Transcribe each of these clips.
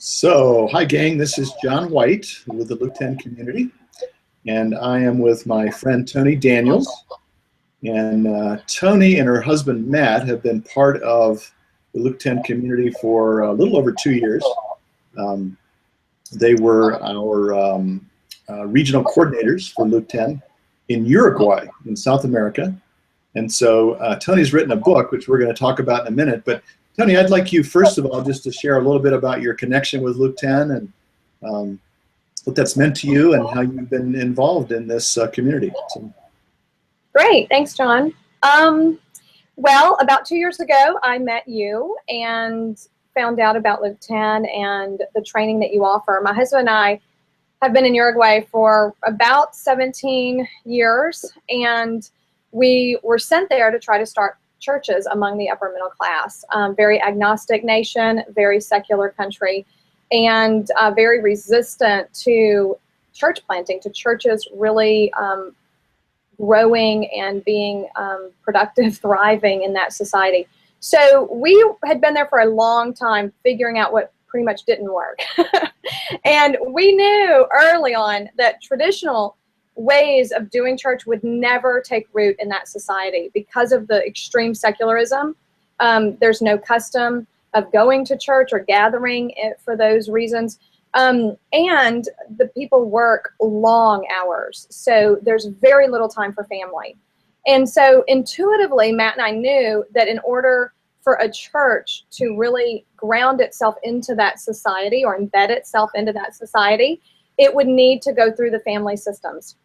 So, hi gang, this is John White with the LK10 Community, and I am with my friend Toni Daniels. And Toni and her husband Matt have been part of the LK10 Community for a little over 2 years. They were our regional coordinators for LK10 in Uruguay, in South America. And so Toni's written a book, which we're going to talk about in a minute. But Toni, I'd like you, first of all, just to share a little bit about your connection with LK10 and what that's meant to you and how you've been involved in this community. So. Great. Thanks, John. Well, about 2 years ago, I met you and found out about LK10 and the training that you offer. My husband and I have been in Uruguay for about 17 years, and we were sent there to try to start churches among the upper middle class. Very agnostic nation, very secular country, and very resistant to church planting, to churches really growing and being productive, thriving in that society. So we had been there for a long time figuring out what pretty much didn't work. And we knew early on that traditional ways of doing church would never take root in that society because of the extreme secularism. There's no custom of going to church or gathering for those reasons. And the people work long hours, so there's very little time for family. And so intuitively, Matt and I knew that in order for a church to really ground itself into that society or embed itself into that society, it would need to go through the family systems.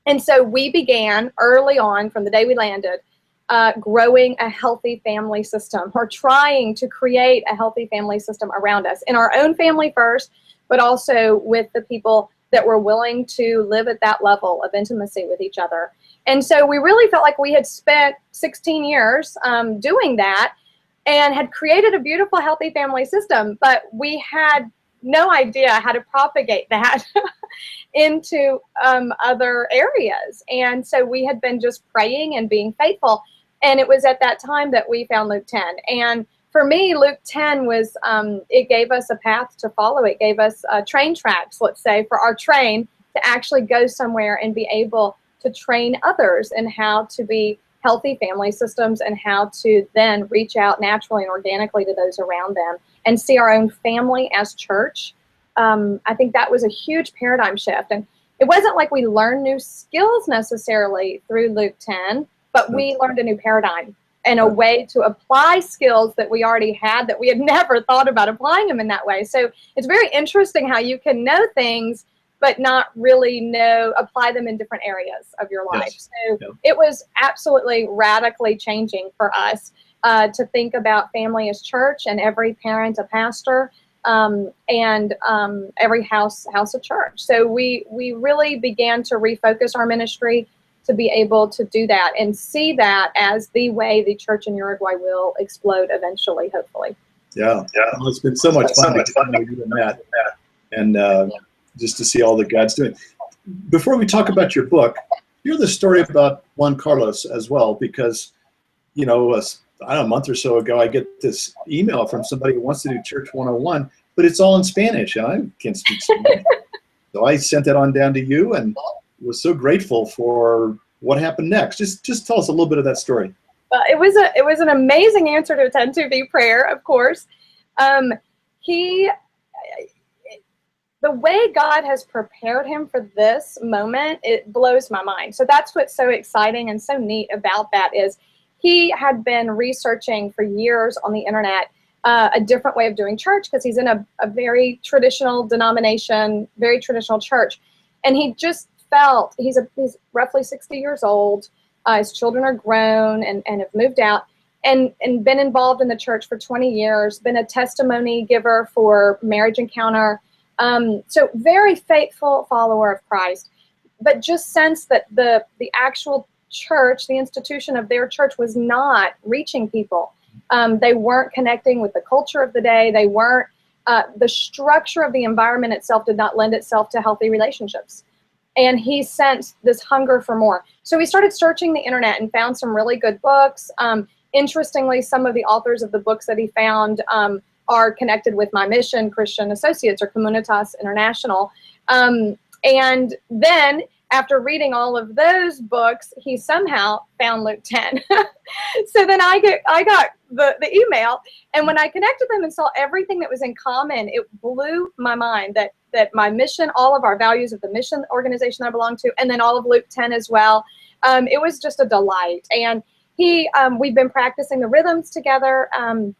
And so we began early on, from the day we landed, growing a healthy family system, or trying to create a healthy family system around us, in our own family first, but also with the people that were willing to live at that level of intimacy with each other. And so we really felt like we had spent 16 years doing that and had created a beautiful, healthy family system, but we had no idea how to propagate that into other areas. And so we had been just praying and being faithful. And it was at that time that we found LK10. And for me, LK10 was, it gave us a path to follow. It gave us train tracks, let's say, for our train to actually go somewhere and be able to train others in how to be healthy family systems and how to then reach out naturally and organically to those around them and see our own family as church. I think that was a huge paradigm shift. And it wasn't like we learned new skills necessarily through LK10, but we learned a new paradigm and a way to apply skills that we already had that we had never thought about applying them in that way. So it's very interesting how you can know things but not really apply them in different areas of your life. Yes. So it was absolutely radically changing for us to think about family as church, and every parent a pastor, and every house a church. So we really began to refocus our ministry to be able to do that and see that as the way the church in Uruguay will explode eventually, hopefully. Yeah. Well, it's been so much fun to get to know you and Matt, and just to see all that God's doing. Before we talk about your book, hear the story about Juan Carlos as well, because, you know, I don't know, a month or so ago, I get this email from somebody who wants to do Church 101, but it's all in Spanish, and I can't speak Spanish. So I sent that on down to you and was so grateful for what happened next. Just tell us a little bit of that story. Well, it was an amazing answer to a 10-2B prayer, of course. The way God has prepared him for this moment, it blows my mind. So that's what's so exciting and so neat about that is he had been researching for years on the internet a different way of doing church, because he's in a very traditional denomination, very traditional church. And he just felt, he's roughly 60 years old, his children are grown and have moved out, and been involved in the church for 20 years, been a testimony giver for Marriage Encounter. So very faithful follower of Christ, but just sensed that the actual church, the institution of their church, was not reaching people. They weren't connecting with the culture of the day. They weren't, the structure of the environment itself did not lend itself to healthy relationships. And he sensed this hunger for more. So he started searching the internet and found some really good books. Interestingly, some of the authors of the books that he found are connected with my mission, Christian Associates or Communitas International. And then after reading all of those books, he somehow found Luke 10. So then I got the email, and when I connected them and saw everything that was in common, it blew my mind that my mission, all of our values of the mission organization I belong to, and then all of Luke 10 as well. It was just a delight. And we've been practicing the rhythms together, and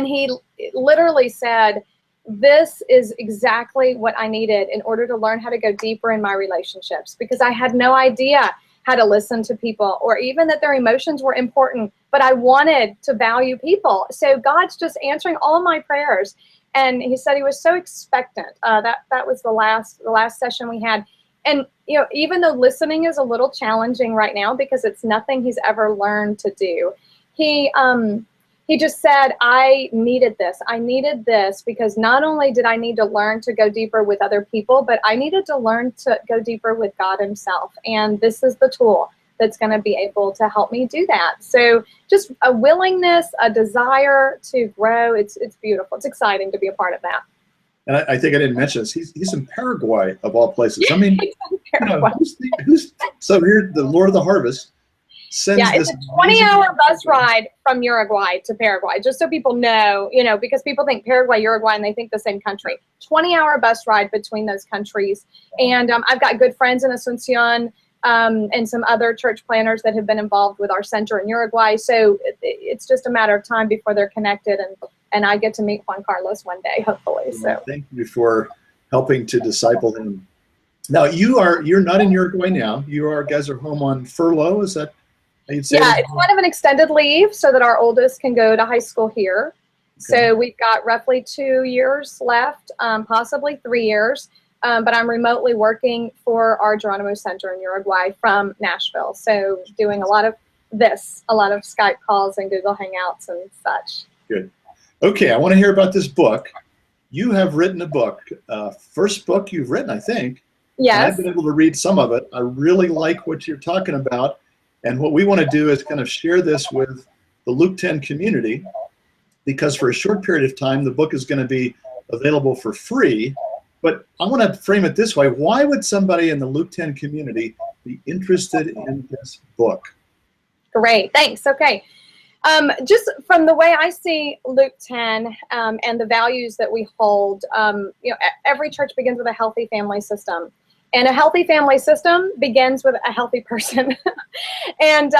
he literally said, this is exactly what I needed in order to learn how to go deeper in my relationships, because I had no idea how to listen to people or even that their emotions were important, but I wanted to value people. So God's just answering all my prayers. And he said he was so expectant. That was the last session we had. And even though listening is a little challenging right now because it's nothing he's ever learned to do, he just said, I needed this. I needed this because not only did I need to learn to go deeper with other people, but I needed to learn to go deeper with God himself. And this is the tool that's going to be able to help me do that. So just a willingness, a desire to grow. It's beautiful. It's exciting to be a part of that. And I think I didn't mention this. He's in Paraguay, of all places. I mean, so here, the Lord of the Harvest sends this. It's a 20-hour bus ride from Uruguay to Paraguay, just so people know, because people think Paraguay, Uruguay, and they think the same country. 20-hour bus ride between those countries. And I've got good friends in Asuncion and some other church planners that have been involved with our center in Uruguay. So it's just a matter of time before they're connected, and I get to meet Juan Carlos one day, hopefully. So thank you for helping to disciple him. Now you're not in Uruguay now. Guys are home on furlough. Is that? It's kind of an extended leave so that our oldest can go to high school here. Okay. So we've got roughly 2 years left, possibly 3 years. But I'm remotely working for our Geronimo Center in Uruguay from Nashville. So doing a lot of Skype calls and Google Hangouts and such. Good. Okay, I want to hear about this book. You have written a book, first book you've written, I think. Yes. And I've been able to read some of it. I really like what you're talking about. And what we want to do is kind of share this with the Luke 10 community, because for a short period of time, the book is going to be available for free. But I want to frame it this way. Why would somebody in the Luke 10 community be interested in this book? Great, thanks. Okay. Just from the way I see Luke 10 and the values that we hold, every church begins with a healthy family system. And a healthy family system begins with a healthy person. And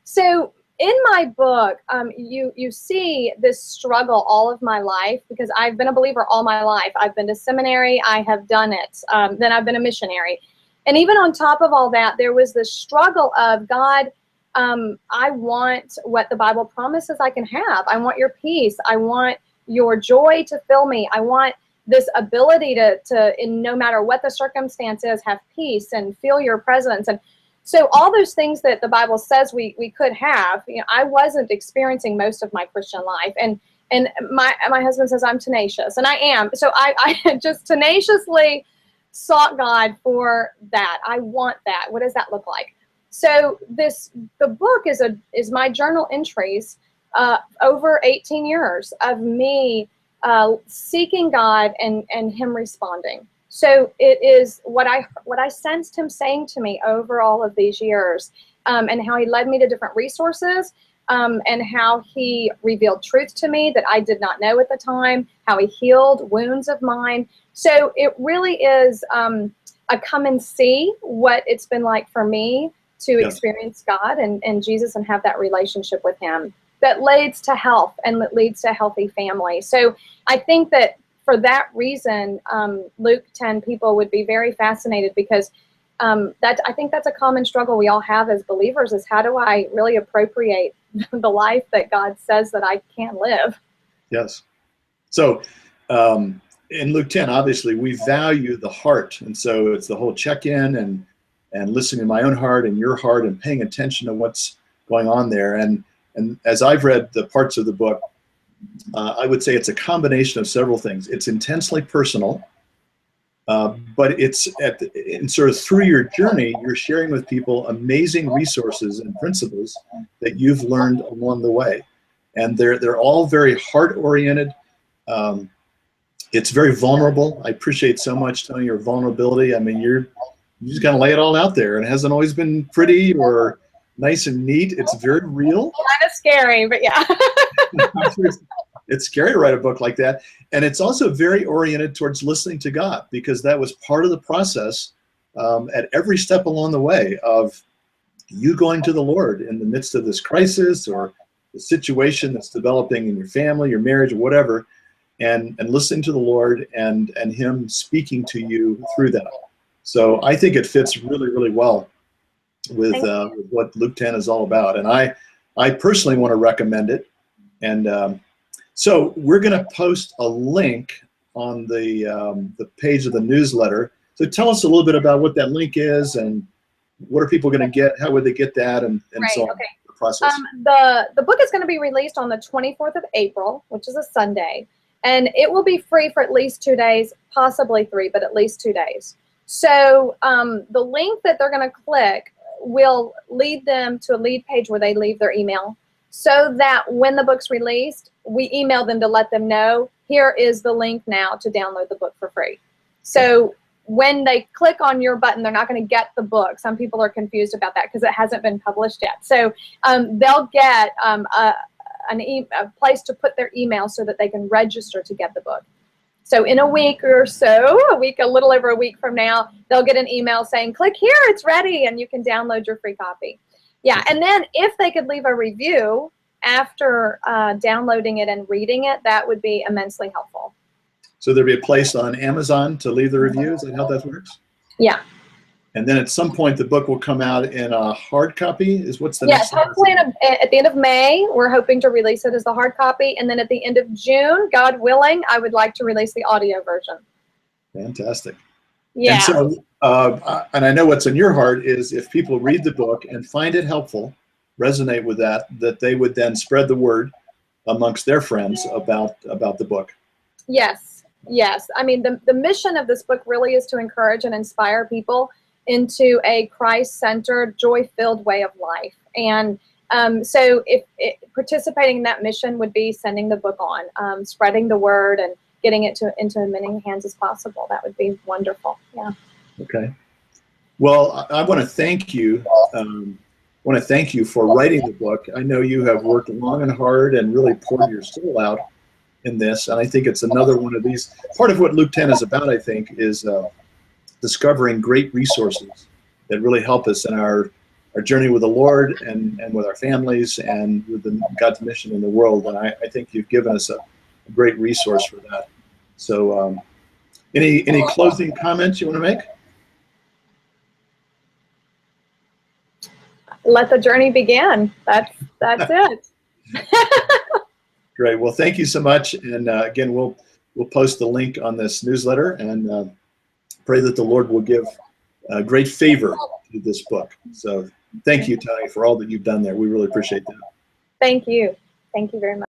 so in my book, you see this struggle all of my life, because I've been a believer all my life. I've been to seminary. I have done it. Then I've been a missionary. And even on top of all that, there was this struggle of, God, I want what the Bible promises I can have. I want your peace. I want your joy to fill me. I want this ability to in no matter what the circumstances, have peace and feel your presence. And so all those things that the Bible says we could have, I wasn't experiencing most of my Christian life. And my husband says I'm tenacious, and I am. So I just tenaciously sought God for that. I want that. What does that look like? So the book is my journal entries over 18 years of me seeking God and him responding. So it is what I sensed him saying to me over all of these years, and how he led me to different resources, and how he revealed truth to me that I did not know at the time, how he healed wounds of mine. So it really is a come and see what it's been like for me to experience God and Jesus and have that relationship with him that leads to health and that leads to a healthy family. So I think that for that reason, Luke 10 people would be very fascinated, because I think that's a common struggle we all have as believers, is how do I really appropriate the life that God says that I can live? Yes. So in Luke 10, obviously, we value the heart. And so it's the whole check-in and listening to my own heart and your heart and paying attention to what's going on there. And as I've read the parts of the book, I would say it's a combination of several things. It's intensely personal, but it's sort of through your journey, you're sharing with people amazing resources and principles that you've learned along the way. And they're all very heart-oriented. It's very vulnerable. I appreciate so much, Toni, your vulnerability. I mean, you just kind of lay it all out there, and it hasn't always been pretty or nice and neat. It's very real. Kind of scary, but yeah. It's scary to write a book like that. And it's also very oriented towards listening to God, because that was part of the process at every step along the way of you going to the Lord in the midst of this crisis or the situation that's developing in your family, your marriage, or whatever, and listening to the Lord and Him speaking to you through that. So I think it fits really, really well with what Luke 10 is all about. And I personally want to recommend it. And so we're going to post a link on the page of the newsletter. So tell us a little bit about what that link is and what are people going to get? How would they get that? And right, so on. okay. The process. The book is going to be released on the 24th of April, which is a Sunday. And it will be free for at least 2 days, possibly 3, but at least 2 days. So the link that they're going to click will lead them to a lead page where they leave their email, so that when the book's released, we email them to let them know, here is the link now to download the book for free. So when they click on your button, they're not going to get the book. Some people are confused about that because it hasn't been published yet. So they'll get a place to put their email so that they can register to get the book. So in a week or so, a little over a week from now, they'll get an email saying, click here, it's ready, and you can download your free copy. Yeah, and then if they could leave a review after downloading it and reading it, that would be immensely helpful. So there'll be a place on Amazon to leave the review. Is that how that works? Yeah. And then at some point, the book will come out in a hard copy. What's the next? Yes, hopefully at the end of May, we're hoping to release it as the hard copy. And then at the end of June, God willing, I would like to release the audio version. Fantastic. Yeah. And so, and I know what's in your heart is if people read the book and find it helpful, resonate with that they would then spread the word amongst their friends about the book. Yes, yes. I mean, the mission of this book really is to encourage and inspire people into a Christ-centered, joy-filled way of life. And so if participating in that mission would be sending the book on, spreading the word and getting it into as many hands as possible. That would be wonderful. Yeah. Okay. Well, I want to thank you. For writing the book. I know you have worked long and hard and really poured your soul out in this. And I think it's another one of these. Part of what Luke 10 is about, I think, is discovering great resources that really help us in our journey with the Lord and with our families and with God's mission in the world. And I think you've given us a great resource for that. So any closing comments you want to make? Let the journey begin. That's it. Great. Well, thank you so much. And again, we'll post the link on this newsletter and pray that the Lord will give great favor to this book. So thank you, Toni, for all that you've done there. We really appreciate that. Thank you. Thank you very much.